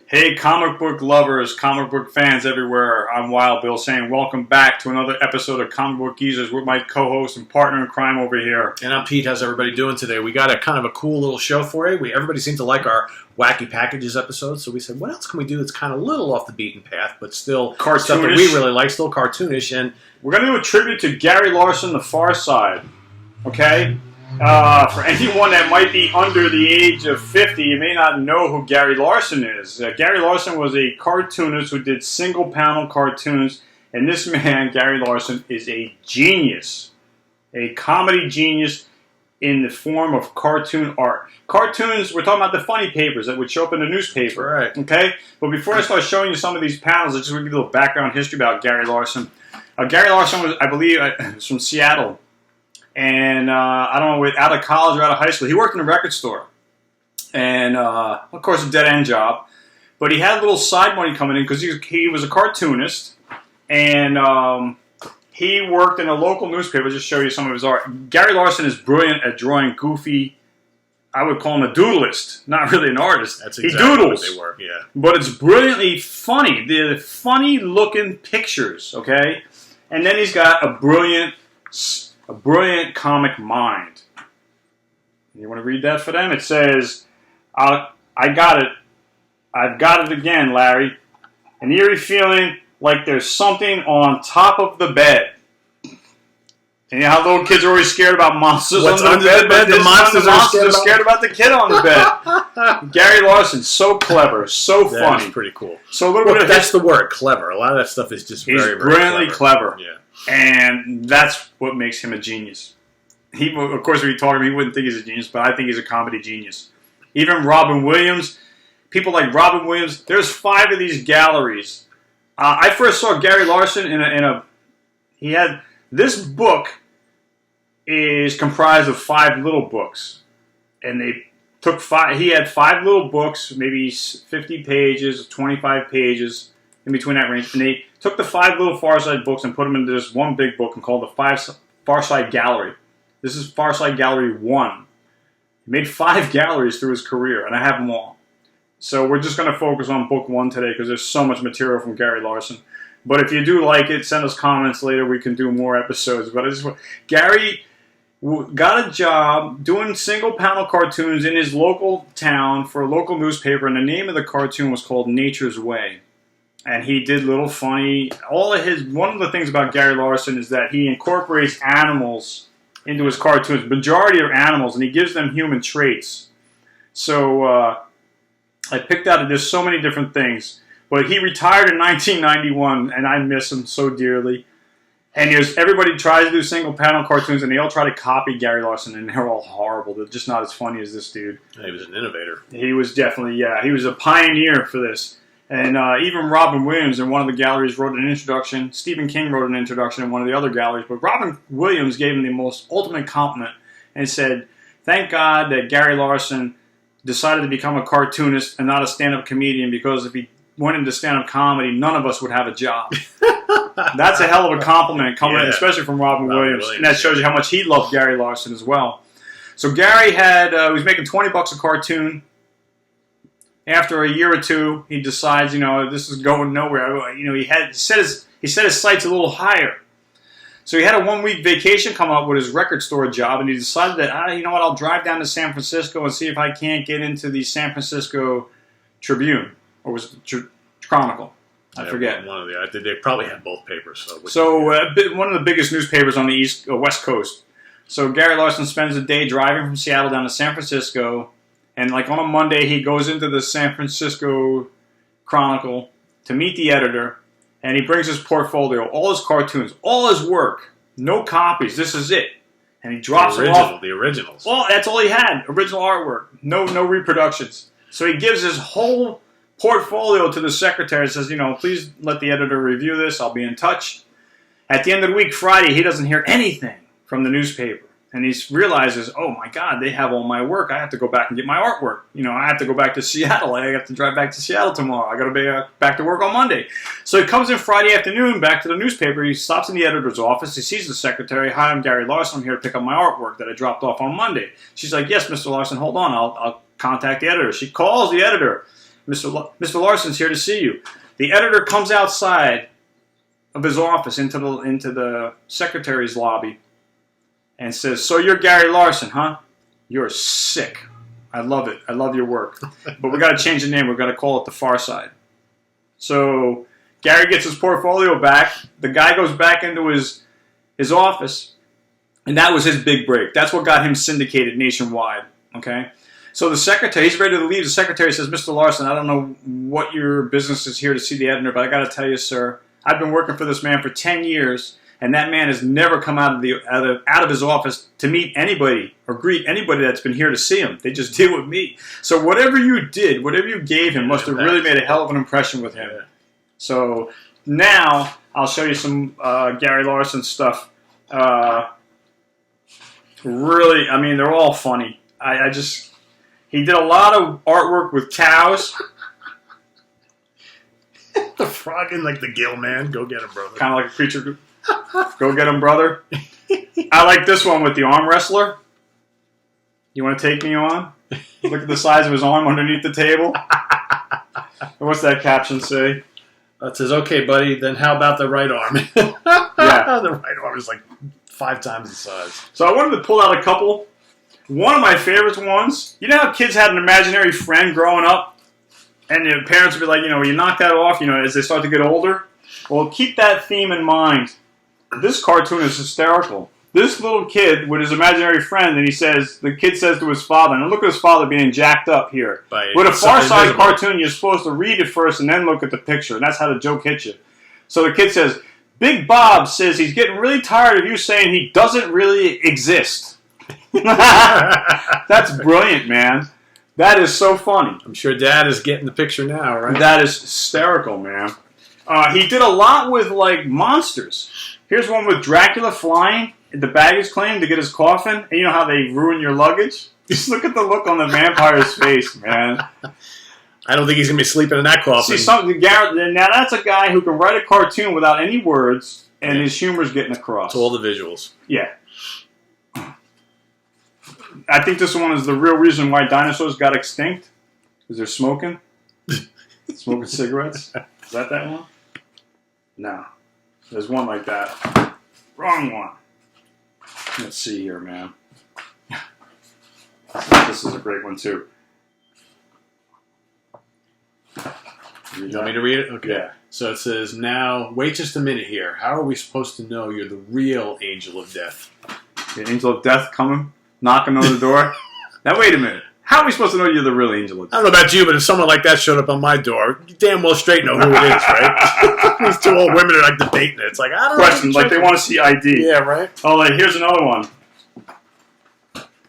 Hey, comic book lovers, comic book fans everywhere. I'm Wild Bill saying welcome back to another episode of Comic Book Geezers with my co-host and partner in crime over here. And I'm Pete. How's everybody doing today? We got a kind of a cool little show for you. Everybody seemed to like our Wacky Packages episode, so we said, what else can we do that's kind of a little off the beaten path, but still cartoonish. Stuff that we really like, still cartoonish. And we're going to do a tribute to Gary Larson, The Far Side. Okay? For anyone that might be under the age of 50, you may not know who Gary Larson is. Gary Larson was a cartoonist who did single-panel cartoons, and this man, Gary Larson, is a genius, a comedy genius in the form of cartoon art. Cartoons, we're talking about the funny papers that would show up in the newspaper. Right. Okay? But before I start showing you some of these panels, I just want to give you a little background history about Gary Larson. Gary Larson was, I believe, was from Seattle. And I don't know, out of college or out of high school, he worked in a record store. And, of course, a dead-end job. But he had a little side money coming in because he was a cartoonist. And he worked in a local newspaper. I'll just show you some of his art. Gary Larson is brilliant at drawing goofy, I would call him a doodleist. Not really an artist. That's exactly he doodles. What they were, yeah. But it's brilliantly funny. They're funny-looking pictures, okay? And then he's got a brilliant comic mind. You want to read that for them? It says, I got it. I've got it again, Larry. An eerie feeling like there's something on top of the bed. And you know how little kids are always scared about monsters under the bed? But the monsters are scared about the kid on the bed. Gary Larson, so clever, so funny. That's pretty cool. So a little bit of that's the word, clever. A lot of that stuff is just very, very brilliantly clever. Yeah. And that's what makes him a genius. Of course, when you talk to him, he wouldn't think he's a genius, but I think he's a comedy genius. Even Robin Williams, people like Robin Williams, there's 5 of these galleries. I first saw Gary Larson he had, this book is comprised of 5 little books. And they took 5, he had 5 little books, maybe 50 pages, 25 pages, in between that range. And they took the 5 little Farside books and put them into this one big book and called the Farside Gallery. This is Farside Gallery 1. He made 5 galleries through his career, and I have them all. So we're just going to focus on book 1 today because there's so much material from Gary Larson. But if you do like it, send us comments later. We can do more episodes. But Gary got a job doing single-panel cartoons in his local town for a local newspaper, and the name of the cartoon was called Nature's Way. And he did little funny, one of the things about Gary Larson is that he incorporates animals into his cartoons. Majority are animals, and he gives them human traits. So I picked out just so many different things. But he retired in 1991, and I miss him so dearly. And everybody tries to do single-panel cartoons, and they all try to copy Gary Larson, and they're all horrible. They're just not as funny as this dude. He was an innovator. He was definitely, he was a pioneer for this. And even Robin Williams in one of the galleries wrote an introduction. Stephen King wrote an introduction in one of the other galleries. But Robin Williams gave him the most ultimate compliment and said, thank God that Gary Larson decided to become a cartoonist and not a stand-up comedian, because if he went into stand-up comedy, none of us would have a job. That's a hell of a compliment coming in, especially from Robin Williams. And that shows you how much he loved Gary Larson as well. So Gary was making $20 a cartoon. After a year or two, he decides, this is going nowhere. He set his sights a little higher. So he had a 1-week vacation come up with his record store job, and he decided that, I'll drive down to San Francisco and see if I can't get into the San Francisco Tribune, or was it Chronicle? I forget. One of they probably had both papers. So one of the biggest newspapers on the West Coast. So Gary Larson spends a day driving from Seattle down to San Francisco. And like on a Monday, he goes into the San Francisco Chronicle to meet the editor, and he brings his portfolio, all his cartoons, all his work, no copies. This is it, and he drops them off. The originals. Well, that's all he had, original artwork, no reproductions. So he gives his whole portfolio to the secretary and says, please let the editor review this. I'll be in touch. At the end of the week, Friday, he doesn't hear anything from the newspaper. And he realizes, oh my God, they have all my work. I have to go back and get my artwork. I have to go back to Seattle. I have to drive back to Seattle tomorrow. I got to be back to work on Monday. So he comes in Friday afternoon back to the newspaper. He stops in the editor's office. He sees the secretary. Hi, I'm Gary Larson. I'm here to pick up my artwork that I dropped off on Monday. She's like, yes, Mr. Larson, hold on. I'll contact the editor. She calls the editor. Mr. Larson's here to see you. The editor comes outside of his office into the secretary's lobby and says, so you're Gary Larson, huh? You're sick. I love it. I love your work. But we got to change the name. We're going to call it The Far Side. So Gary gets his portfolio back. The guy goes back into his office, and that was his big break. That's what got him syndicated nationwide. Okay? So the secretary, he's ready to leave. The secretary says, Mr. Larson, I don't know what your business is here to see the editor, but I got to tell you, sir, I've been working for this man for 10 years, and that man has never come out of his office to meet anybody or greet anybody that's been here to see him. They just deal with me. So whatever you did, whatever you gave him must have really made a hell of an impression with him. So now I'll show you some Gary Larson stuff. Really, I mean, they're all funny. He did a lot of artwork with cows. The frog in like the gill man. Go get him, brother. Kind of like a creature. Go get him, brother. I like this one with the arm wrestler. You want to take me on? Look at the size of his arm underneath the table. What's that caption say? It says, okay, buddy, then how about the right arm? Yeah. The right arm is like 5 times the size. So I wanted to pull out a couple. One of my favorite ones, you know how kids had an imaginary friend growing up? And their parents would be like, you knock that off, as they start to get older? Well, keep that theme in mind. This cartoon is hysterical. This little kid with his imaginary friend, and the kid says to his father, and look at his father being jacked up here. With a Far Side cartoon, you're supposed to read it first and then look at the picture, and that's how the joke hits you. So the kid says, Big Bob says he's getting really tired of you saying he doesn't really exist. That's brilliant, man. That is so funny. I'm sure Dad is getting the picture now, right? That is hysterical, man. He did a lot with, monsters. Here's one with Dracula flying at the baggage claim to get his coffin. And you know how they ruin your luggage? Just look at the look on the vampire's face, man. I don't think he's going to be sleeping in that coffin. See, now that's a guy who can write a cartoon without any words, and his humor's getting across. It's all the visuals. Yeah. I think this one is the real reason why dinosaurs got extinct. Because they're smoking. Smoking cigarettes. Is that one? No. There's one like that. Wrong one. Let's see here, man. This is a great one, too. You want me to read it? Okay. Yeah. So it says, now, wait just a minute here. How are we supposed to know you're the real angel of death? The angel of death coming? Knocking on the door? Now, wait a minute. How are we supposed to know you're the real angel of death? I don't know about you, but if someone like that showed up on my door, you damn well straight know who it is, right? These 2 old women are debating it. It's like, I don't know. Question, they want to see ID. Yeah, right? Oh, here's another one.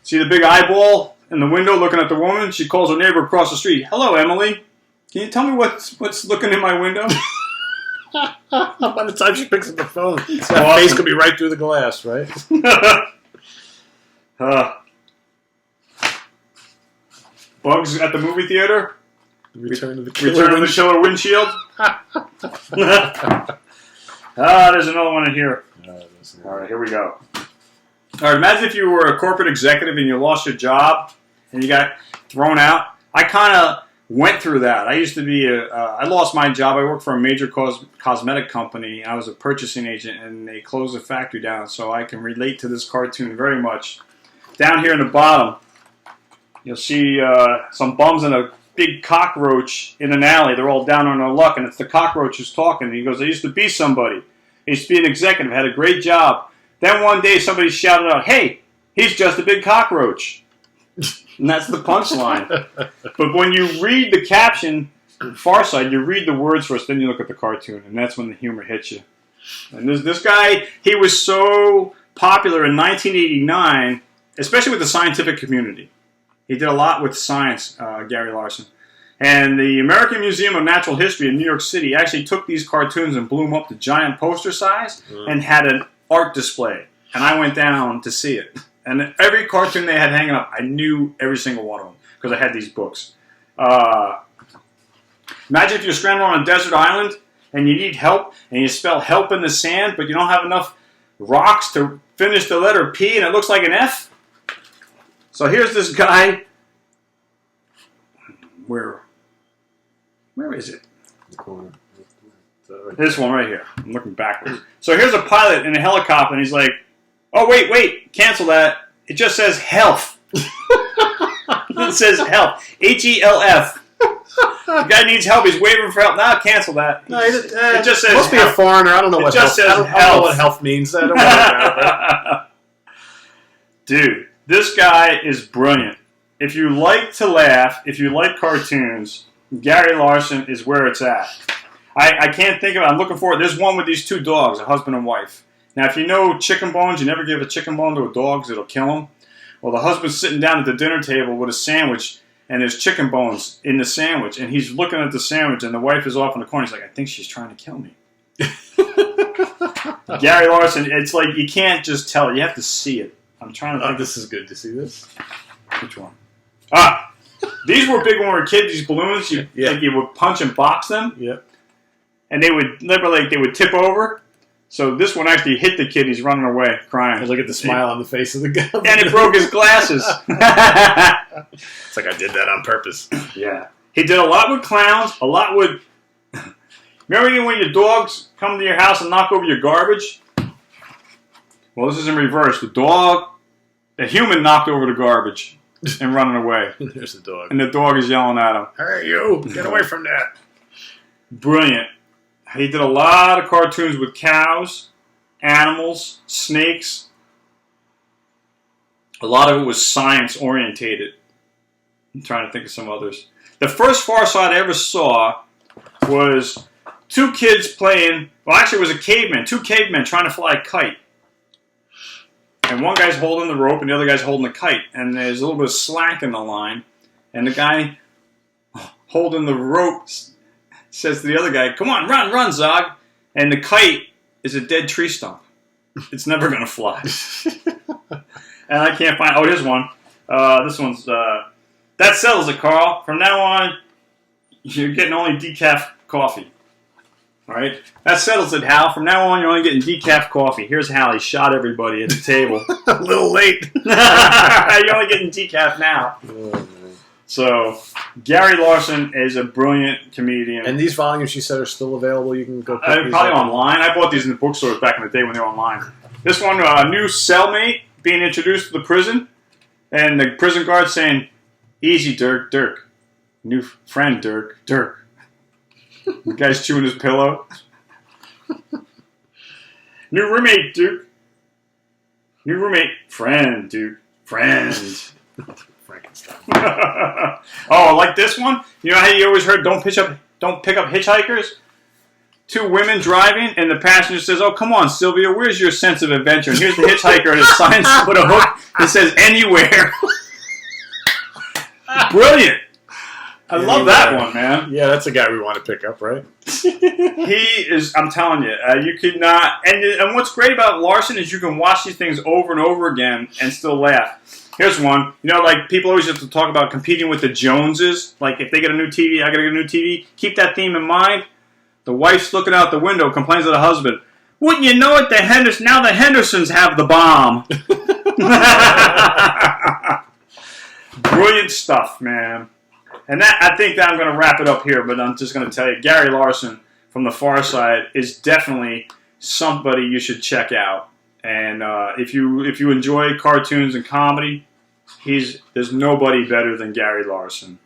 See the big eyeball in the window looking at the woman? She calls her neighbor across the street. Hello, Emily. Can you tell me what's looking in my window? By the time she picks up the phone, that face could be right through the glass, right? Bugs at the movie theater? Return of the Killer Windshield? There's another one in here. All right, here we go. All right, imagine if you were a corporate executive and you lost your job and you got thrown out. I kind of went through that. I used to be I lost my job. I worked for a major cosmetic company. I was a purchasing agent, and they closed the factory down, so I can relate to this cartoon very much. Down here in the bottom, you'll see some bums and a big cockroach in an alley. They're all down on their luck, and it's the cockroach who's talking. And he goes, I used to be somebody. I used to be an executive, had a great job. Then one day somebody shouted out, hey, he's just a big cockroach. And that's the punchline. But when you read the caption, Far Side, you read the words first, then you look at the cartoon, and that's when the humor hits you. And this guy, he was so popular in 1989, especially with the scientific community. He did a lot with science, Gary Larson. And the American Museum of Natural History in New York City actually took these cartoons and blew them up to giant poster size and had an art display. And I went down to see it. And every cartoon they had hanging up, I knew every single one of them because I had these books. Imagine if you're stranded on a desert island and you need help and you spell help in the sand, but you don't have enough rocks to finish the letter P and it looks like an F. So here's this guy. Where? Where is it? The corner. This one right here. I'm looking backwards. So here's a pilot in a helicopter, and he's like, "Oh, wait, cancel that. It just says health." It says health. HELF. The guy needs help. He's waving for help. Now cancel that. No, it just says must be a foreigner. I don't know what just health. says I don't know what health means. I don't know. Dude, this guy is brilliant. If you like to laugh, if you like cartoons, Gary Larson is where it's at. I can't think of it. I'm looking for it. There's one with these two dogs, a husband and wife. Now, if you know chicken bones, you never give a chicken bone to a dog because it'll kill him. Well, the husband's sitting down at the dinner table with a sandwich, and there's chicken bones in the sandwich, and he's looking at the sandwich, and the wife is off in the corner. He's like, "I think she's trying to kill me." Gary Larson, it's like you can't just tell it. You have to see it. I'm trying to think. This is good to see this. Which one? These were big when we were kids, these balloons. Like you would punch and box them. Yep. And they would tip over. So this one actually hit the kid. He's running away, crying. And look at the smile on the face of the guy. And it broke his glasses. It's like I did that on purpose. Yeah. He did a lot with clowns, a lot with... Remember when your dogs come to your house and knock over your garbage? Well, this is in reverse. The human knocked over the garbage and running away. There's the dog. And the dog is yelling at him. Hey, you! Get away from that. Brilliant. He did a lot of cartoons with cows, animals, snakes. A lot of it was science-orientated. I'm trying to think of some others. The first Far Side I ever saw was two kids playing... Well, actually, it was a caveman. Two cavemen trying to fly a kite. And one guy's holding the rope and the other guy's holding the kite. And there's a little bit of slack in the line. And the guy holding the rope says to the other guy, "Come on, run, Zog." And the kite is a dead tree stump. It's never going to fly. And I can't find... Oh, here's one. This one's... that settles it, Carl. From now on, you're getting only decaf coffee. All right? That settles it, Hal. From now on, you're only getting decaf coffee. Here's Hal. He shot everybody at the table. A little late. You're only getting decaf now. Oh, so, Gary Larson is a brilliant comedian. And these volumes, you said, are still available? You can go pick these probably up. online. I bought these in the bookstores back in the day when they were online. This one, a new cellmate being introduced to the prison. And the prison guard saying, "Easy, Dirk. New friend, Dirk. The guy's chewing his pillow. New roommate, Duke. New roommate. Friend, Duke. Friend." Frankenstein. Oh, like this one? You know how you always heard, don't pick up hitchhikers? Two women driving, and the passenger says, "Oh, come on, Sylvia, where's your sense of adventure?" And here's the hitchhiker, and his signs with a hook that says, "Anywhere." Brilliant. I love that one, man. Yeah, that's a guy we want to pick up, right? He is, I'm telling you, you could not, and what's great about Larson is you can watch these things over and over again and still laugh. Here's one. You know, like, people always have to talk about competing with the Joneses. Like, if they get a new TV, I gotta get a new TV. Keep that theme in mind. The wife's looking out the window, complains to the husband, "Wouldn't you know it, now the Hendersons have the bomb." Brilliant stuff, man. And I think that I'm going to wrap it up here, but I'm just going to tell you, Gary Larson from The Far Side is definitely somebody you should check out. And if you enjoy cartoons and comedy, there's nobody better than Gary Larson.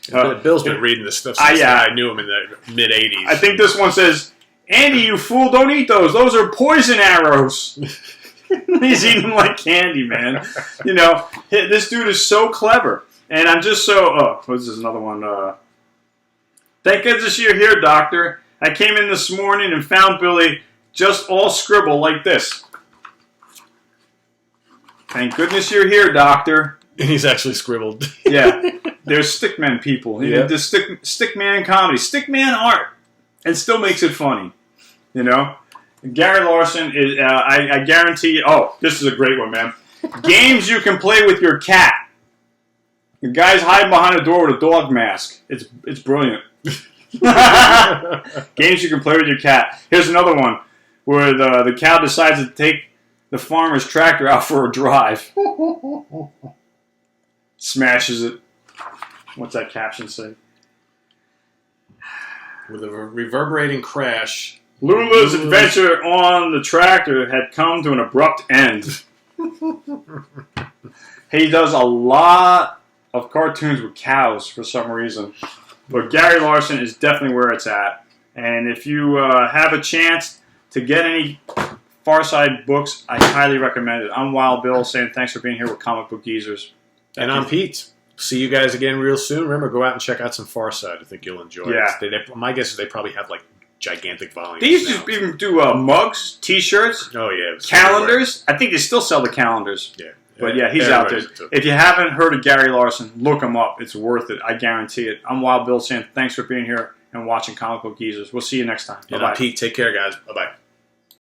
Bill's been reading this stuff since I knew him in the mid-'80s. I think this one says, "Andy, you fool, don't eat those. Those are poison arrows." He's eating them like candy, man. You know, this dude is so clever. And I'm just so... Oh, this is another one. "Thank goodness you're here, Doctor. I came in this morning and found Billy just all scribble like this. Thank goodness you're here, Doctor." And he's actually scribbled. Yeah. They're stickman people. Yeah. The stickman comedy. Stickman art. And still makes it funny. You know? Gary Larson is... I guarantee you... Oh, this is a great one, man. "Games you can play with your cat. The guy's hiding behind a door with a dog mask. It's brilliant." Games you can play with your cat. Here's another one where the cow decides to take the farmer's tractor out for a drive. Smashes it. What's that caption say? With a reverberating crash, Lula's adventure on the tractor had come to an abrupt end. He does a lot of cartoons with cows for some reason. But Gary Larson is definitely where it's at. And if you have a chance to get any Farside books, I highly recommend it. I'm Wild Bill saying thanks for being here with Comic Book Geezers. And I'm Pete. See you guys again real soon. Remember, go out and check out some Farside. I think you'll enjoy it. My guess is they probably have like gigantic volumes. They used to even do mugs, T-shirts, calendars. I think they still sell the calendars. Yeah. But yeah, he's out there. If you haven't heard of Gary Larson, look him up. It's worth it. I guarantee it. I'm Wild Bill saying thanks for being here and watching Comic Book Geezers. We'll see you next time. Bye-bye. Pete, take care, guys. Bye-bye.